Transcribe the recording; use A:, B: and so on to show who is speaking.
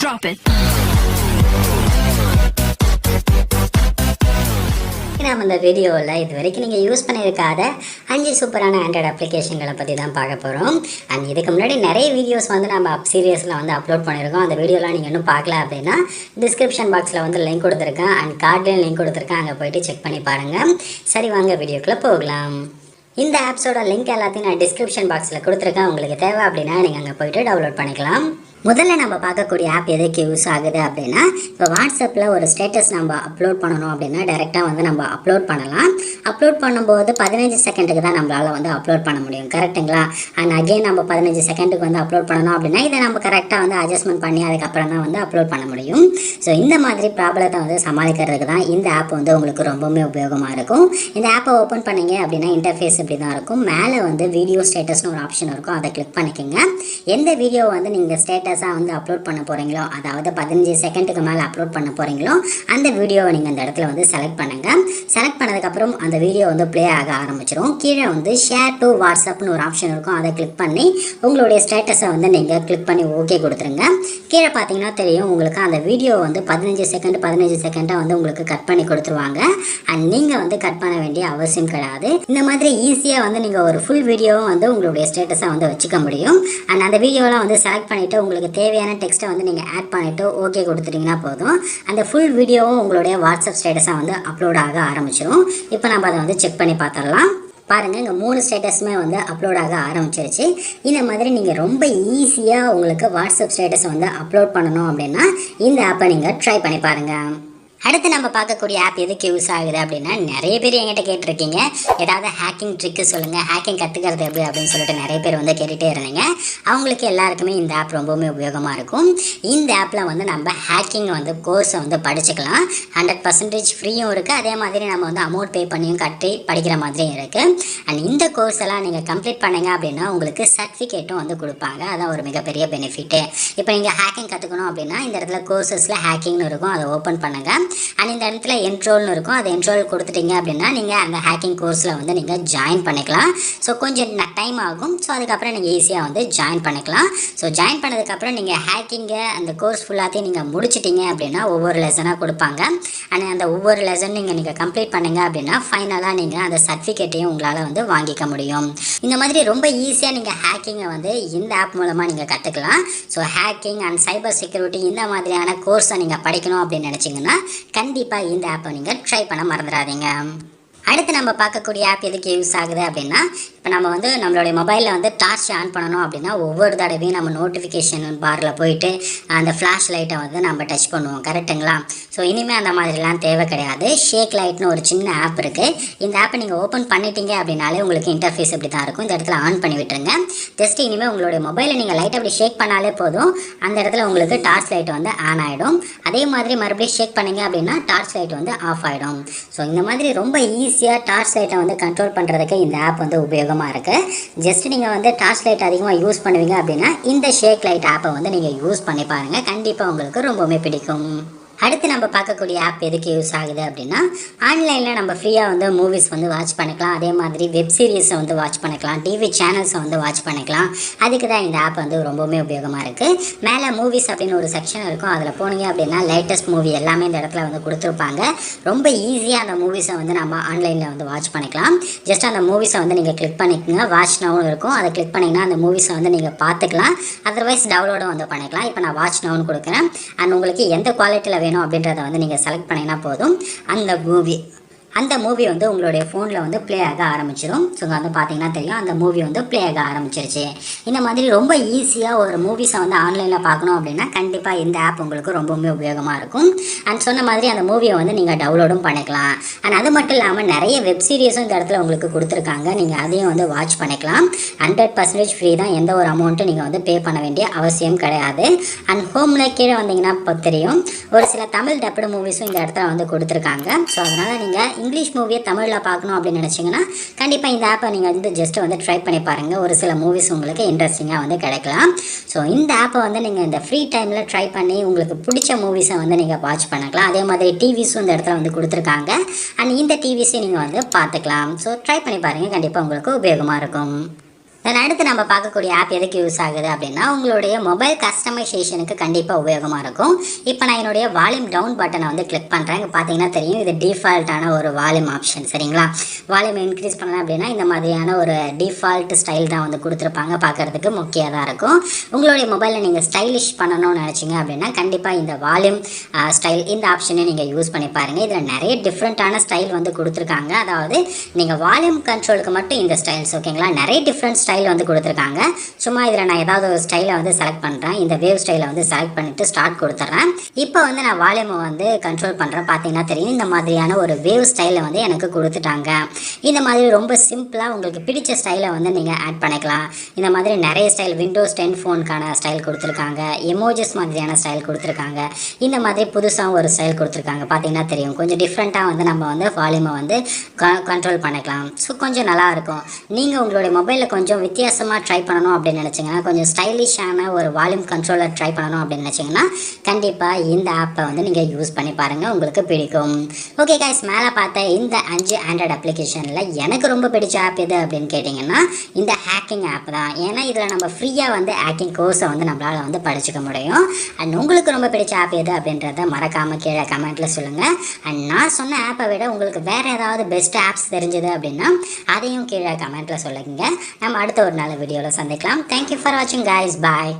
A: Drop it.
B: நம்ம இந்த வீடியோவில் இது வரைக்கும் நீங்கள் யூஸ் பண்ணியிருக்காத 5 சூப்பரான ஆண்ட்ராய்டு அப்ளிகேஷன்களை பற்றி தான் பார்க்க போகிறோம். அண்ட் இதுக்கு முன்னாடி நிறைய வீடியோஸ் வந்து நம்ம சீரியஸில் வந்து அப்லோட் பண்ணியிருக்கோம். அந்த வீடியோலாம் நீங்கள் இன்னும் பார்க்கல அப்படின்னா டிஸ்கிரிப்ஷன் பாக்ஸில் வந்து லிங்க் கொடுத்துருக்கேன் அண்ட் கார்ட்லேயும் லிங்க் கொடுத்துருக்கேன். அங்கே போய்ட்டு செக் பண்ணி பாருங்கள். சரி, வாங்க வீடியோக்குள்ளே போகலாம். இந்த ஆப்ஸோட லிங்க் எல்லாத்தையும் நான் டிஸ்கிரிப்ஷன் பாக்ஸில் கொடுத்துருக்கேன். உங்களுக்கு தேவை அப்படின்னா நீங்கள் அங்கே போய்ட்டு டவுன்லோட் பண்ணிக்கலாம். முதல்ல நம்ம பார்க்கக்கூடிய ஆப் எதுக்கு யூஸ் ஆகுது அப்படின்னா, இப்போ வாட்ஸ்அப்பில் ஒரு ஸ்டேட்டஸ் நம்ம அப்லோட் பண்ணணும் அப்படின்னா டைரெக்டாக வந்து நம்ம அப்லோட் பண்ணலாம். அப்லோட் பண்ணும்போது 15 செகண்டுக்கு தான் நம்மளால் வந்து அப்லோட் பண்ண முடியும், கரெக்டுங்களா? அண்ட் அகெயின் நம்ம 15 செகண்டுக்கு வந்து அப்லோட் பண்ணணும் அப்படின்னா இதை நம்ம கரெக்டாக வந்து அட்ஜஸ்ட்மெண்ட் பண்ணி அதுக்கப்புறம் தான் வந்து அப்லோட் பண்ண முடியும். ஸோ இந்த மாதிரி ப்ராப்ளத்தை வந்து சமாளிக்கிறதுக்கு தான் இந்த ஆப் வந்து உங்களுக்கு ரொம்பவுமே உபயோகமாக இருக்கும். இந்த ஆப்பை ஓப்பன் பண்ணிங்க அப்படின்னா இன்டர்ஃபேஸ் இப்படி தான் இருக்கும். மேலே வந்து வீடியோ ஸ்டேட்டஸ்னு ஒரு ஆப்ஷன் இருக்கும், அதை கிளிக் பண்ணிக்கோங்க. எந்த வீடியோ வந்து நீங்கள் ஸ்டேட்டஸாக வந்து அப்லோட் பண்ண போகிறீங்களோ, அதாவது 15 செகண்டுக்கு மேலே அப்லோட் பண்ண போகிறீங்களோ அந்த வீடியோவை நீங்கள் இந்த இடத்துல வந்து செலக்ட் பண்ணுங்கள். செலக்ட் பண்ணதுக்கப்புறம் அந்த வீடியோ வந்து ப்ளே ஆக ஆரம்பிச்சிடும். கீழே வந்து ஷேர் டு வாட்ஸ்அப்னு ஒரு ஆப்ஷன் இருக்கும், அதை கிளிக் பண்ணி உங்களுடைய ஸ்டேட்டஸை வந்து நீங்கள் கிளிக் பண்ணி ஓகே கொடுத்துருங்க. கீழே பார்த்தீங்கன்னா தெரியும் உங்களுக்கு அந்த வீடியோ வந்து 15 செகண்டாக வந்து உங்களுக்கு கட் பண்ணி கொடுத்துருவாங்க. அண்ட் நீங்கள் வந்து கட் பண்ண வேண்டிய அவசியம் கிடையாது. இந்த மாதிரி ஈஸியாக வந்து நீங்கள் ஒரு ஃபுல் வீடியோவும் வந்து உங்களுடைய ஸ்டேட்டஸை வந்து வச்சுக்க முடியும். அண்ட் அந்த வீடியோலாம் வந்து செலக்ட் பண்ணிவிட்டு உங்களுக்கு தேவையான டெக்ஸ்ட்டை வந்து நீங்கள் ஆட் பண்ணிவிட்டு ஓகே கொடுத்துட்டிங்கன்னா போதும். அந்த ஃபுல் வீடியோவும் உங்களுடைய வாட்ஸ்அப் ஸ்டேட்டஸாக வந்து அப்லோட் ஆக ஆரம்பிச்சிடும். இப்போ நம்ம அதை வந்து செக் பண்ணி பார்த்துடலாம். பாருங்கள், இங்கே 3 ஸ்டேட்டஸுமே வந்து அப்லோட் ஆக ஆரம்பிச்சிருச்சு. இந்த மாதிரி நீங்கள் ரொம்ப ஈஸியாக உங்களுக்கு வாட்ஸ்அப் ஸ்டேட்டஸை வந்து அப்லோட் பண்ணணும் அப்படின்னா இந்த ஆப்பை நீங்கள் ட்ரை பண்ணி பாருங்கள். அடுத்து நம்ம பார்க்கக்கூடிய ஆப் எதுக்கு யூஸ் ஆகுது அப்படின்னா, நிறைய பேர் என்கிட்ட கேட்டிருக்கீங்க ஏதாவது ஹேக்கிங் ட்ரிக்கு சொல்லுங்கள், ஹேக்கிங் கற்றுக்கிறது எப்படி அப்படின்னு சொல்லிட்டு நிறைய பேர் வந்து கேட்டுகிட்டே இருந்தீங்க. அவங்களுக்கு எல்லாருக்குமே இந்த ஆப் ரொம்பவுமே உபயோகமாக இருக்கும். இந்த ஆப்பில் வந்து நம்ம ஹேக்கிங் வந்து கோர்ஸை வந்து படிச்சுக்கலாம். 100% ஃப்ரீயும் இருக்குது, அதே மாதிரி நம்ம வந்து அமௌண்ட் பே பண்ணியும் கட்டி படிக்கிற மாதிரியும் இருக்குது. அண்ட் இந்த கோர்ஸ் எல்லாம் நீங்கள் கம்ப்ளீட் பண்ணீங்க அப்படின்னா உங்களுக்கு சர்டிஃபிகேட்டும் வந்து கொடுப்பாங்க. அதான் ஒரு மிகப்பெரிய பெனிஃபிட்டு. இப்போ நீங்கள் ஹேக்கிங் கற்றுக்கணும் அப்படின்னா இந்த இடத்துல கோர்சஸில் ஹேக்கிங்னு இருக்கும், அதை ஓப்பன் பண்ணுங்கள். அண்ட் இந்த இடத்துல என்ரோல்னு இருக்கும், அதை என்ரோல் கொடுத்துட்டீங்க அப்படின்னா நீங்கள் அந்த ஹேக்கிங் கோர்ஸில் வந்து நீங்கள் ஜாயின் பண்ணிக்கலாம். ஸோ கொஞ்சம் டைம் ஆகும். ஸோ அதுக்கப்புறம் நீங்கள் ஈஸியாக வந்து ஜாயின் பண்ணிக்கலாம். ஸோ ஜாயின் பண்ணதுக்கப்புறம் நீங்கள் ஹேக்கிங்கை அந்த கோர்ஸ் ஃபுல்லாத்தையும் நீங்கள் முடிச்சிட்டிங்க அப்படின்னா ஒவ்வொரு லெசனாக கொடுப்பாங்க. அண்ட் அந்த ஒவ்வொரு லெசன் நீங்கள் கம்ப்ளீட் பண்ணிங்க அப்படின்னா ஃபைனலாக நீங்கள் அந்த சர்டிஃபிகேட்டையும் உங்களால் வந்து வாங்கிக்க முடியும். இந்த மாதிரி ரொம்ப ஈஸியாக நீங்கள் ஹேக்கிங்கை வந்து இந்த ஆப் மூலமாக நீங்கள் கற்றுக்கலாம். So hacking and cyber security இந்த மாதிரியான கோர்ஸை நீங்கள் படிக்கணும் அப்படின்னு நினச்சிங்கன்னா கண்டிப்பாக இந்த ஆப்பை நீங்கள் ட்ரை பண்ண மறந்துடாதீங்க. அடுத்து நம்ம பார்க்கக்கூடிய ஆப் எதுக்கு யூஸ் ஆகுது அப்படின்னா, இப்போ நம்ம வந்து நம்மளுடைய மொபைலில் வந்து டார்ச் ஆன் பண்ணணும் அப்படின்னா ஒவ்வொரு தடவையும் நம்ம நோட்டிஃபிகேஷன் பாரில் போயிட்டு அந்த ஃப்ளாஷ் லைட்டை வந்து நம்ம டச் பண்ணுவோம், கரெக்டுங்களா? ஸோ இனிமேல் அந்த மாதிரிலாம் தேவை கிடையாது. ஷேக் லைட்னு ஒரு சின்ன ஆப் இருக்குது. இந்த ஆப்பை நீங்கள் ஓப்பன் பண்ணிட்டீங்க அப்படின்னாலே உங்களுக்கு இன்டர்ஃபேஸ் இப்படி தான் இருக்கும். இந்த இடத்துல ஆன் பண்ணி விட்டுருங்க. ஜஸ்ட் இனிமேல் உங்களுடைய மொபைலை நீங்கள் லைட் அப்படி ஷேக் பண்ணாலே போதும், அந்த இடத்துல உங்களுக்கு டார்ச் லைட் வந்து ஆன் ஆகிடும். அதே மாதிரி மறுபடியும் ஷேக் பண்ணிங்க அப்படின்னா டார்ச் லைட் வந்து ஆஃப் ஆகிடும். ஸோ இந்த மாதிரி ரொம்ப ஈஸியாக டார்ச் லைட்டை வந்து கண்ட்ரோல் பண்ணுறதுக்கு இந்த ஆப் வந்து உபயோகமாக இருக்குது. ஜஸ்ட் நீங்கள் வந்து டார்ச் லைட் அதிகமாக யூஸ் பண்ணுவீங்க அப்படின்னா இந்த ஷேக் லைட் ஆப்பை வந்து நீங்கள் யூஸ் பண்ணி பாருங்கள், கண்டிப்பாக உங்களுக்கு ரொம்பவுமே பிடிக்கும். அடுத்து நம்ம பார்க்கக்கூடிய ஆப் எதுக்கு யூஸ் ஆகுது அப்படின்னா, ஆன்லைனில் நம்ம ஃப்ரீயாக வந்து மூவிஸ் வந்து வாட்ச் பண்ணிக்கலாம். அதே மாதிரி வெப் சீரிஸை வந்து வாட்ச் பண்ணிக்கலாம், டிவி சேனல்ஸை வந்து வாட்ச் பண்ணிக்கலாம். அதுக்கு தான் இந்த ஆப் வந்து ரொம்பவுமே உபயோகமாக இருக்குது. மேலே மூவிஸ் அப்படின்னு ஒரு செக்ஷன் இருக்கும், அதில் போனீங்க அப்படின்னா லேட்டஸ்ட் மூவி எல்லாமே இந்த இடத்துல வந்து கொடுத்துருப்பாங்க. ரொம்ப ஈஸியாக அந்த மூவிஸை வந்து நம்ம ஆன்லைனில் வந்து வாட்ச் பண்ணிக்கலாம். ஜஸ்ட் அந்த மூவிஸை வந்து நீங்கள் கிளிக் பண்ணிக்கோங்க, வாட்ச் நவுன்னு இருக்கும், அதை கிளிக் பண்ணிங்கன்னா அந்த மூவிஸை வந்து நீங்கள் பார்த்துக்கலாம். அதர்வைஸ் டவுன்லோடும் வந்து பண்ணிக்கலாம். இப்போ நான் வாட்ச் நவுன்னு கொடுக்குறேன். அண்ட் உங்களுக்கு எந்த குவாலிட்டியில் அப்படின்றத வந்து நீங்கள் செலக்ட் பண்ணிங்கன்னா போதும், அந்த மூவி வந்து உங்களுடைய ஃபோனில் வந்து ப்ளே ஆக ஆரம்பிச்சிடும். ஸோ வந்து பார்த்தீங்கன்னா தெரியும் அந்த மூவி வந்து ப்ளே ஆக ஆரம்பிச்சிருச்சு. இந்த மாதிரி ரொம்ப ஈஸியாக ஒரு மூவிஸை வந்து ஆன்லைனில் பார்க்கணும் அப்படின்னா கண்டிப்பாக இந்த ஆப் உங்களுக்கு ரொம்பவுமே உபயோகமாக இருக்கும். அண்ட் சொன்ன மாதிரி அந்த மூவியை வந்து நீங்கள் டவுன்லோடும் பண்ணிக்கலாம். அண்ட் அது மட்டும் இல்லாமல் நிறைய வெப் சீரிஸும் இந்த இடத்துல உங்களுக்கு கொடுத்துருக்காங்க, நீங்கள் அதையும் வந்து வாட்ச் பண்ணிக்கலாம். 100% ஃப்ரீ தான், எந்த ஒரு அமௌண்ட்டும் நீங்கள் வந்து பே பண்ண வேண்டிய அவசியம் கிடையாது. அண்ட் ஹோமில் கீழே வந்தீங்கன்னா தெரியும் ஒரு சில தமிழ் டப்டு மூவிஸும் இந்த இடத்துல வந்து கொடுத்துருக்காங்க. ஸோ அதனால் நீங்கள் இங்கிலீஷ் மூவியை தமிழில் பார்க்கணும் அப்படின்னு நினச்சிங்கன்னா கண்டிப்பாக இந்த ஆப்பை நீங்கள் வந்து ஜஸ்ட் வந்து ட்ரை பண்ணி பாருங்கள். ஒரு சில மூவிஸ் உங்களுக்கு இன்ட்ரெஸ்டிங்காக வந்து கிடைக்கலாம். ஸோ இந்த ஆப்பை வந்து நீங்கள் இந்த ஃப்ரீ டைமில் ட்ரை பண்ணி உங்களுக்கு பிடிச்ச மூவிஸை வந்து நீங்கள் வாட்ச் பண்ணிக்கலாம். அதே மாதிரி டிவிஸும் இந்த இடத்துல வந்து கொடுத்துருக்காங்க. அண்ட் இந்த டிவிஸையும் நீங்கள் வந்து பார்த்துக்கலாம். ஸோ ட்ரை பண்ணி பாருங்கள், கண்டிப்பாக உங்களுக்கு உபயோகமாக இருக்கும். தென் அடுத்து நம்ம பார்க்கக்கூடிய ஆப் எதுக்கு யூஸ் ஆகுது அப்படின்னா உங்களுடைய மொபைல் கஸ்டமைசேஷனுக்கு கண்டிப்பாக உபயோகமாக இருக்கும். இப்போ நான் என்னுடைய வால்யூம் டவுன் பட்டனை வந்து கிளிக் பண்ணுறேன். இங்கே பார்த்தீங்கன்னா தெரியும், இது டிஃபால்ட்டான ஒரு வால்யூம் ஆப்ஷன். சரிங்களா, வால்யூம் இன்க்ரீஸ் பண்ணலாம் அப்படின்னா இந்த மாதிரியான ஒரு டிஃபால்ட் ஸ்டைல் தான் வந்து கொடுத்துருப்பாங்க. பார்க்குறதுக்கு முக்கியமாக தான் இருக்கும். உங்களுடைய மொபைலில் நீங்கள் ஸ்டைலிஷ் பண்ணணும்னு நினச்சிங்க அப்படின்னா கண்டிப்பாக இந்த வால்யூம் ஸ்டைல் இந்த ஆப்ஷனை நீங்கள் யூஸ் பண்ணி பாருங்கள். இதில் நிறைய டிஃப்ரெண்ட்டான ஸ்டைல் வந்து கொடுத்துருக்காங்க. அதாவது நீங்கள் வால்யூம் கண்ட்ரோலுக்கு மட்டும் இந்த ஸ்டைல்ஸ் ஓகேங்களா, நிறைய டிஃப்ரெண்ட் ஸ்டைல் வந்து கொடுத்துருக்காங்க. சும்மா இதில் நான் ஏதாவது ஒரு ஸ்டைலை வந்து செலக்ட் பண்ணுறேன். இந்த வேவ் ஸ்டைலை வந்து செலக்ட் பண்ணிவிட்டு ஸ்டார்ட் கொடுத்துட்றேன். இப்போ வந்து நான் வால்யூமை வந்து கண்ட்ரோல் பண்ணுறேன். பார்த்தீங்கன்னா தெரியும், இந்த மாதிரியான ஒரு வேவ் ஸ்டைலை வந்து எனக்கு கொடுத்துட்டாங்க. இந்த மாதிரி ரொம்ப சிம்பிளாக உங்களுக்கு பிடிச்ச ஸ்டைலை வந்து நீங்கள் ஆட் பண்ணிக்கலாம். இந்த மாதிரி நிறைய ஸ்டைல் விண்டோஸ் 10 ஃபோனுக்கான ஸ்டைல் கொடுத்துருக்காங்க. எமோஜஸ் மாதிரியான ஸ்டைல் கொடுத்துருக்காங்க. இந்த மாதிரி புதுசாக ஒரு ஸ்டைல் கொடுத்துருக்காங்க. பார்த்தீங்கன்னா தெரியும், கொஞ்சம் டிஃப்ரெண்ட்டாக வந்து நம்ம வந்து வால்யூமை வந்து கண்ட்ரோல் பண்ணிக்கலாம். ஸோ கொஞ்சம் நல்லாயிருக்கும். நீங்கள் உங்களுடைய மொபைலில் கொஞ்சம் வித்தியாசமாக ட்ரை பண்ணணும் அப்படின்னு நினச்சிங்கன்னா, கொஞ்சம் ஸ்டைலிஷான ஒரு வால்யூம் கண்ட்ரோலர் ட்ரை பண்ணணும் அப்படின்னு நினச்சிங்கன்னா கண்டிப்பாக இந்த ஆப்பை வந்து நீங்கள் யூஸ் பண்ணி பாருங்கள், உங்களுக்கு பிடிக்கும். ஓகே கைஸ், மேலே பார்த்த இந்த 5 ஆண்ட்ராய்டு அப்ளிகேஷனில் எனக்கு ரொம்ப பிடிச்ச ஆப் எது அப்படின்னு கேட்டிங்கன்னா இந்த ஹேக்கிங் ஆப் தான். ஏன்னா இதில் நம்ம ஃப்ரீயாக வந்து ஹேக்கிங் கோர்ஸை வந்து நம்மளால் வந்து படிச்சுக்க முடியும். அண்ட் உங்களுக்கு ரொம்ப பிடிச்ச ஆப் எது அப்படின்றத மறக்காமல் கீழே கமெண்ட்டில் சொல்லுங்கள். அண்ட் நான் சொன்ன ஆப்பை விட உங்களுக்கு வேறு ஏதாவது பெஸ்ட் ஆப்ஸ் தெரிஞ்சது அப்படின்னா அதையும் கீழே கமெண்ட்டில் சொல்லுங்க. நம்ம அடுத்த ஒரு நல்ல வீடியோவில் சந்திக்கலாம். தேங்க்யூ ஃபார் வாட்சிங் கைஸ். பாய்.